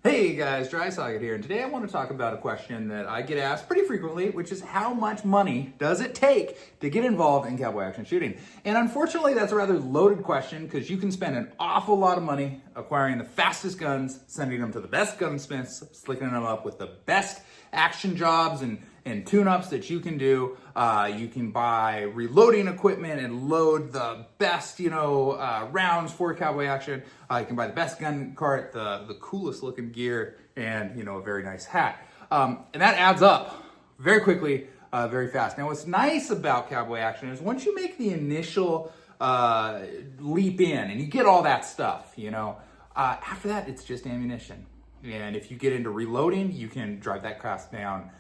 Hey guys, Dry Socket here, and today I want to talk about a question that I get asked pretty frequently, which is how much money does it take to get involved in cowboy action shooting? And unfortunately, that's a rather loaded question because you can spend an awful lot of money acquiring the fastest guns, sending them to the best gunsmiths, slicking them up with the best action jobs and tune-ups that you can do. You can buy reloading equipment and load the best, rounds for cowboy action. You can buy the best gun cart, the coolest looking gear, and a very nice hat. And that adds up very quickly, very fast. Now, what's nice about cowboy action is once you make the initial leap in and you get all that stuff, after that it's just ammunition. And if you get into reloading, you can drive that cost down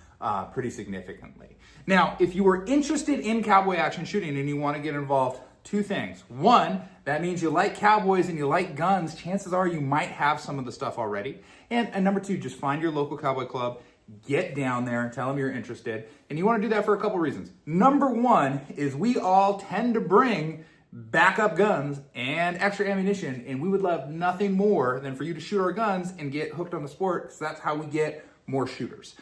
pretty significantly. Now, if you are interested in cowboy action shooting and you want to get involved, two things. One, that means you like cowboys and you like guns. Chances are you might have some of the stuff already. And number two, just find your local cowboy club, get down there, tell them you're interested. And you want to do that for a couple reasons. Number one is we all tend to bring backup guns and extra ammunition, and we would love nothing more than for you to shoot our guns and get hooked on the sport, because that's how we get more shooters.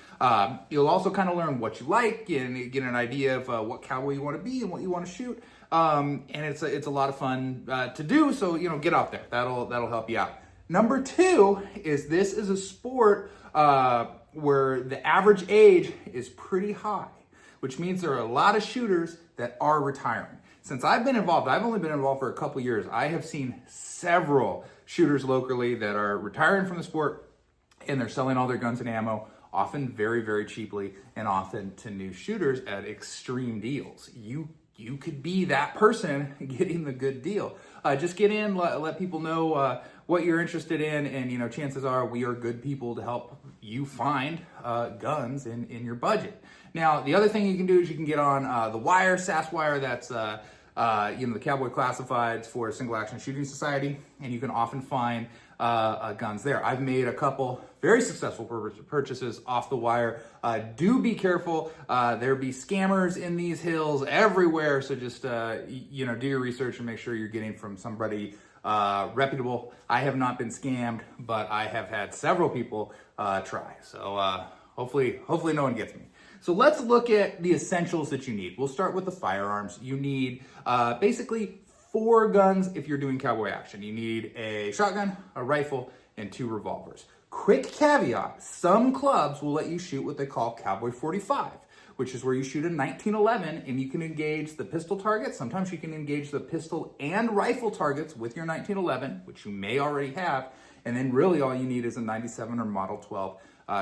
You'll also kind of learn what you like and get an idea of what cowboy you want to be and what you want to shoot. And it's a lot of fun to do. So get out there. That'll help you out. Number two is this is a sport where the average age is pretty high, which means there are a lot of shooters that are retiring. Since I've been involved, I've only been involved for a couple years. I have seen several shooters locally that are retiring from the sport, and they're selling all their guns and ammo, often very, very cheaply, and often to new shooters at extreme deals. You could be that person getting the good deal. Just get in, let people know what you're interested in, and chances are we are good people to help you find guns in your budget. Now, the other thing you can do is you can get on the wire, SAS wire. That's the Cowboy Classifieds for Single Action Shooting Society, and you can often find guns there. I've made a couple very successful purchases off the wire. Do be careful. There be scammers in these hills everywhere, so just do your research and make sure you're getting from somebody reputable. I have not been scammed, but I have had several people try. So hopefully no one gets me. So let's look at the essentials that you need. We'll start with the firearms. You need basically 4 guns if you're doing cowboy action. You need a shotgun, a rifle, and 2 revolvers. Quick caveat, some clubs will let you shoot what they call Cowboy 45, which is where you shoot a 1911 and you can engage the pistol targets. Sometimes you can engage the pistol and rifle targets with your 1911, which you may already have. And then really all you need is a 97 or Model 12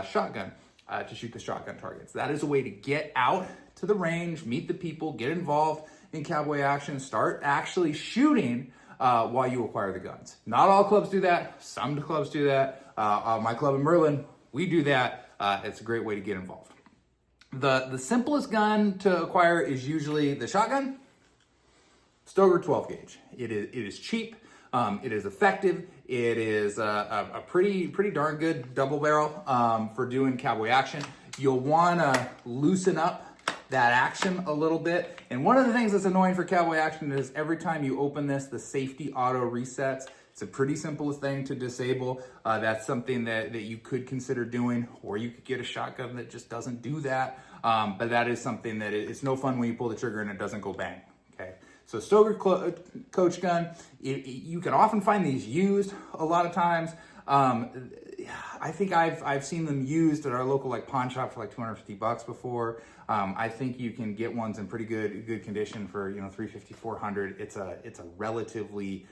shotgun to shoot the shotgun targets. That is a way to get out to the range, meet the people, get involved in cowboy action, start actually shooting while you acquire the guns. Not all clubs do that. Some clubs do that. My club in Merlin, we do that. It's a great way to get involved. The simplest gun to acquire is usually the shotgun, Stoeger 12 gauge. It is cheap. It is effective. It is a pretty darn good double barrel for doing cowboy action. You'll want to loosen up that action a little bit. And one of the things that's annoying for cowboy action is every time you open this, the safety auto resets. It's a pretty simple thing to disable. That's something that you could consider doing, or you could get a shotgun that just doesn't do that. But that is something that it's no fun when you pull the trigger and it doesn't go bang. Okay. So Stoeger coach gun, you can often find these used a lot of times. I think I've seen them used at our local pawn shop for $250 before. I think you can get ones in pretty good condition for $350, $400. It's a relatively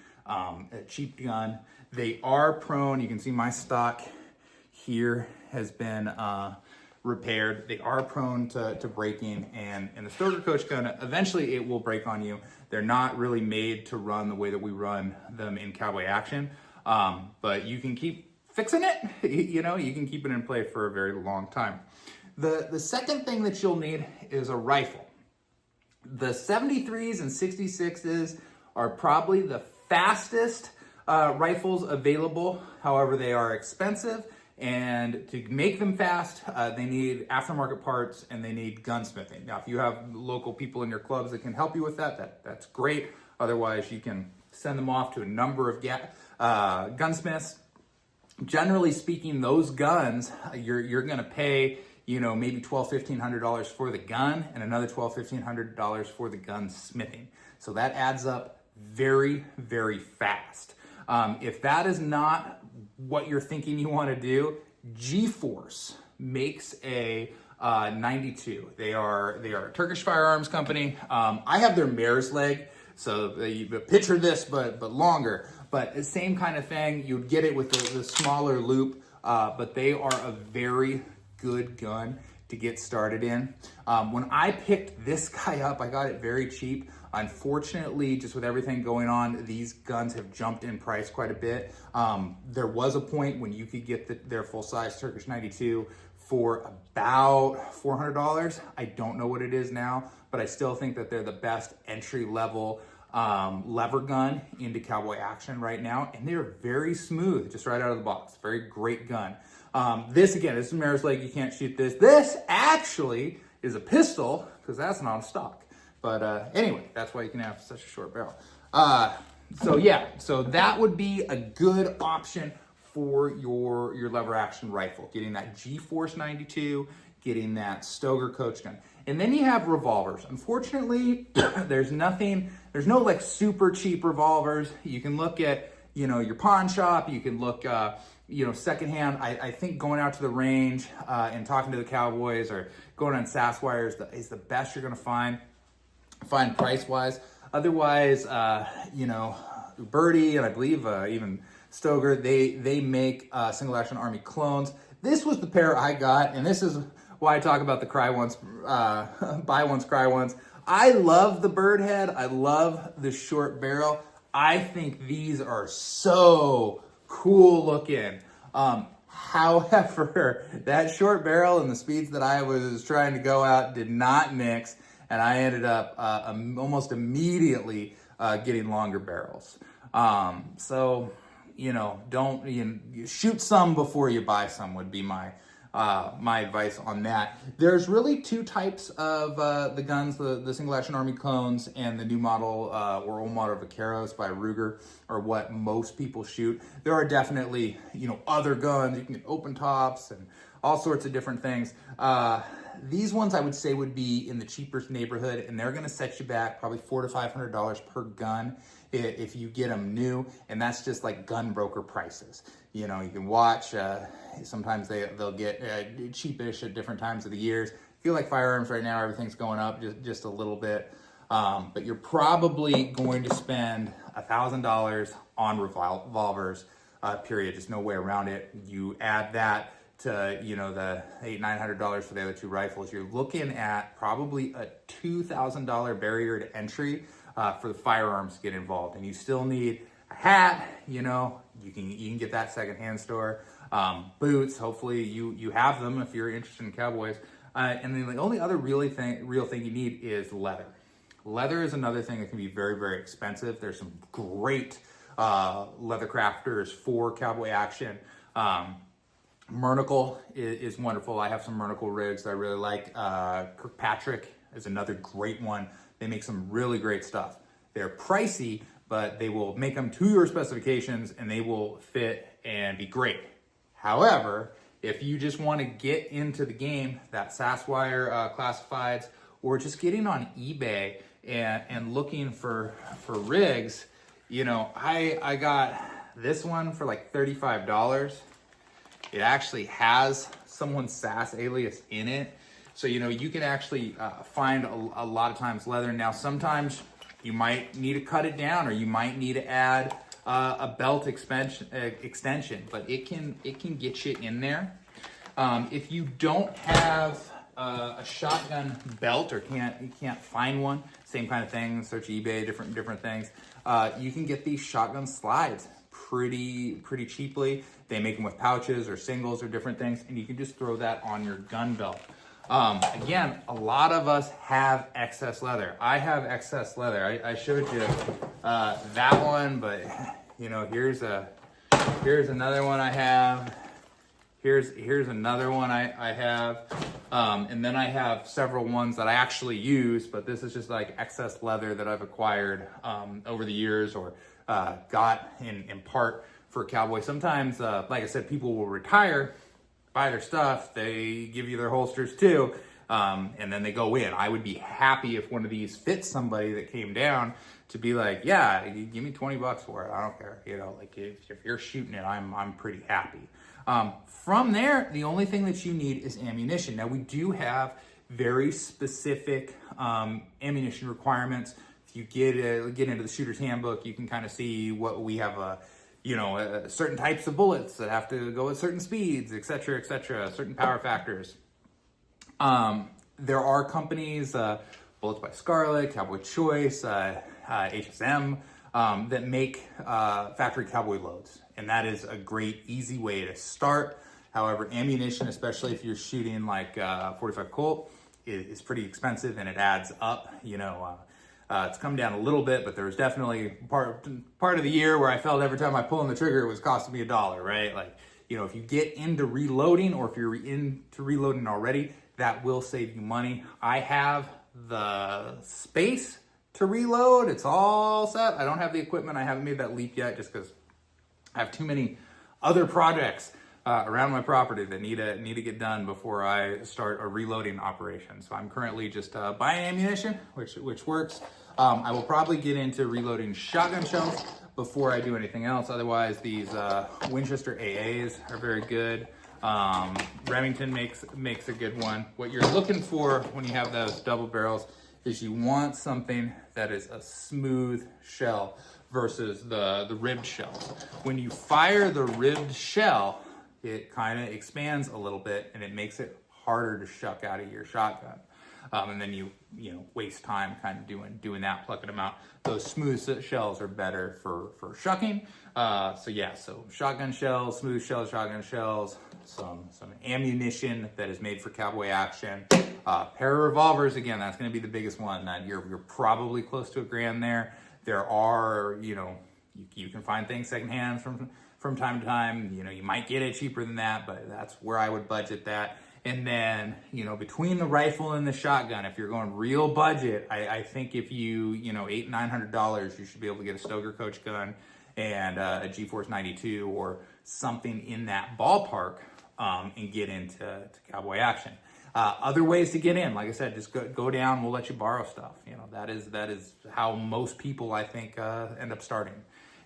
cheap gun. They are prone. You can see my stock here has been repaired. They are prone to breaking, and the Stoeger coach gun, eventually it will break on you. They're not really made to run the way that we run them in cowboy action, but you can keep fixing it. You can keep it in play for a very long time. The second thing that you'll need is a rifle. The 73s and 66s are probably the fastest rifles available. However, they are expensive, and to make them fast, they need aftermarket parts and they need gunsmithing. Now, if you have local people in your clubs that can help you with that, that's great. Otherwise, you can send them off to a number of gunsmiths generally speaking, those guns, you're going to pay, maybe $1,200-$1,500 for the gun and another $1,200-$1,500 for the gun smithing. So that adds up very, very fast. If that is not what you're thinking you want to do, G-Force makes a 92. They are a Turkish firearms company. I have their mare's leg, so you picture this, but longer. But the same kind of thing. You'd get it with the smaller loop, but they are a very good gun to get started in. When I picked this guy up, I got it very cheap. Unfortunately, just with everything going on, these guns have jumped in price quite a bit. There was a point when you could get their full-size Turkish 92 for about $400. I don't know what it is now, but I still think that they're the best entry-level lever gun into Cowboy Action right now, and they're very smooth, just right out of the box. Very great gun. This is mare's leg. You can't shoot this. This actually is a pistol because that's not stock. But anyway, that's why you can have such a short barrel. So that would be a good option for your lever action rifle, getting that G-Force 92, getting that Stoeger coach gun. And then you have revolvers. Unfortunately, there's no like super cheap revolvers. You can look at, your pawn shop, you can look, secondhand. I think going out to the range and talking to the cowboys or going on SassWire is the best you're gonna find price-wise. Otherwise, Birdie and I believe even Stoeger, they make single-action Army clones. This was the pair I got, and this is why I talk about the cry once, buy once, cry once. I love the bird head. I love the short barrel. I think these are so cool looking. However, that short barrel and the speeds that I was trying to go out did not mix, and I ended up almost immediately getting longer barrels. So, don't shoot some before you buy some would be my advice on that. There's really two types of the guns, the single action Army clones and the new model or old model Vaqueros by Ruger are what most people shoot. There are definitely, other guns. You can get open tops and all sorts of different things. These ones I would say would be in the cheaper neighborhood, and they're gonna set you back probably $400 to $500 per gun if you get them new, and that's just like gun broker prices. You can watch, sometimes they'll get cheapish at different times of the years. I feel like firearms right now, everything's going up just a little bit, but you're probably going to spend $1,000 on revolvers, period. Just no way around it. You add that to the $800-900 for the other two rifles, you're looking at probably a $2,000 barrier to entry for the firearms to get involved. And you still need a hat. You can get that secondhand store. Boots, hopefully you have them if you're interested in cowboys. And then the only other real thing you need is leather. Leather is another thing that can be very, very expensive. There's some great leather crafters for Cowboy Action. Mernicle is wonderful. I have some Mernicle rigs that I really like. Kirkpatrick is another great one. They make some really great stuff. They're pricey, but they will make them to your specifications and they will fit and be great. However, if you just want to get into the game, that SassWire classifieds, or just getting on eBay and looking for rigs, I got this one for like $35. It actually has someone's Sass alias in it. So, you can actually find a lot of times leather. Now, sometimes you might need to cut it down or you might need to add a belt extension, but it can get you in there. If you don't have a shotgun belt or you can't find one, same kind of thing, search eBay, different things. You can get these shotgun slides pretty cheaply. They make them with pouches or singles or different things, and you can just throw that on your gun belt. Again, a lot of us have excess leather. I have excess leather. I showed you that one, but here's another one I have. Here's another one I have, and then I have several ones that I actually use, but this is just like excess leather that I've acquired over the years or got in part for cowboy. Sometimes, like I said, people will retire, buy their stuff, they give you their holsters too, and then they go in. I would be happy if one of these fits somebody that came down to be like, yeah, give me $20 for it. I don't care. You know, like if you're shooting it, I'm pretty happy. From there, the only thing that you need is ammunition. Now we do have very specific ammunition requirements. If you get into the shooter's handbook, you can kind of see what we have. Certain types of bullets that have to go at certain speeds, et cetera, certain power factors. There are companies, Bullets by Scarlet, Cowboy Choice, HSM, that make factory cowboy loads. And that is a great, easy way to start. However, ammunition, especially if you're shooting like 45 Colt, is pretty expensive and it adds up. It's come down a little bit, but there's definitely part of the year where I felt every time I pull on the trigger, it was costing me $1, right? Like, if you get into reloading or if you're into reloading already, that will save you money. I have the space to reload. It's all set. I don't have the equipment. I haven't made that leap yet just because I have too many other projects around my property that need to get done before I start a reloading operation. So I'm currently just buying ammunition, which works. I will probably get into reloading shotgun shells before I do anything else. Otherwise, these Winchester AAs are very good. Remington makes a good one. What you're looking for when you have those double barrels is you want something that is a smooth shell versus the ribbed shells. When you fire the ribbed shell, it kind of expands a little bit and it makes it harder to shuck out of your shotgun. And then you waste time kind of doing that, plucking them out. Those smooth shells are better for shucking. So shotgun shells, smooth shells, shotgun shells, some ammunition that is made for cowboy action. Pair of revolvers, again, that's going to be the biggest one. You're probably close to $1,000 there. There are, you can find things secondhand from time to time. You might get it cheaper than that, but that's where I would budget that. And then, between the rifle and the shotgun, if you're going real budget, I think if you, $800, $900, you should be able to get a Stoker Coach gun and a G-Force 92 or something in that ballpark and get into cowboy action. Other ways to get in, like I said, just go down. We'll let you borrow stuff. That is how most people, I think, end up starting.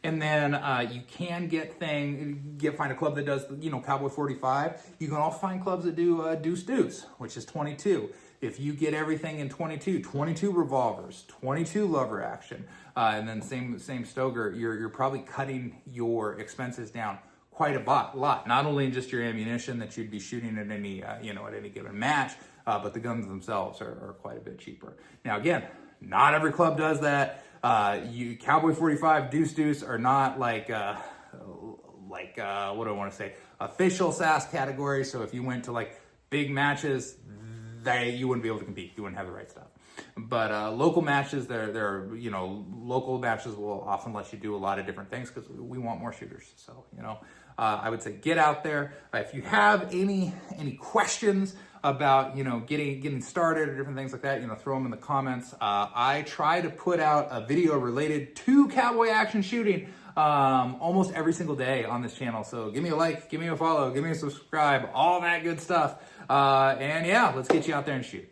And then you can find a club that does, Cowboy 45. You can also find clubs that do deuce, which is 22. If you get everything in 22 revolvers, 22 lever action, and then same Stoker, you're probably cutting your expenses down quite a lot. Not only just your ammunition that you'd be shooting at any given match, but the guns themselves are quite a bit cheaper. Now again, not every club does that. Cowboy 45 deuce are not like what do I want to say? Official SAS category. So if you went to like big matches, you wouldn't be able to compete. You wouldn't have the right stuff. But local matches, local matches will often let you do a lot of different things because we want more shooters. So I would say get out there. If you have any questions about getting started or different things like that, throw them in the comments. I try to put out a video related to cowboy action shooting almost every single day on this channel. So give me a like, give me a follow, give me a subscribe, all that good stuff. And yeah, let's get you out there and shoot.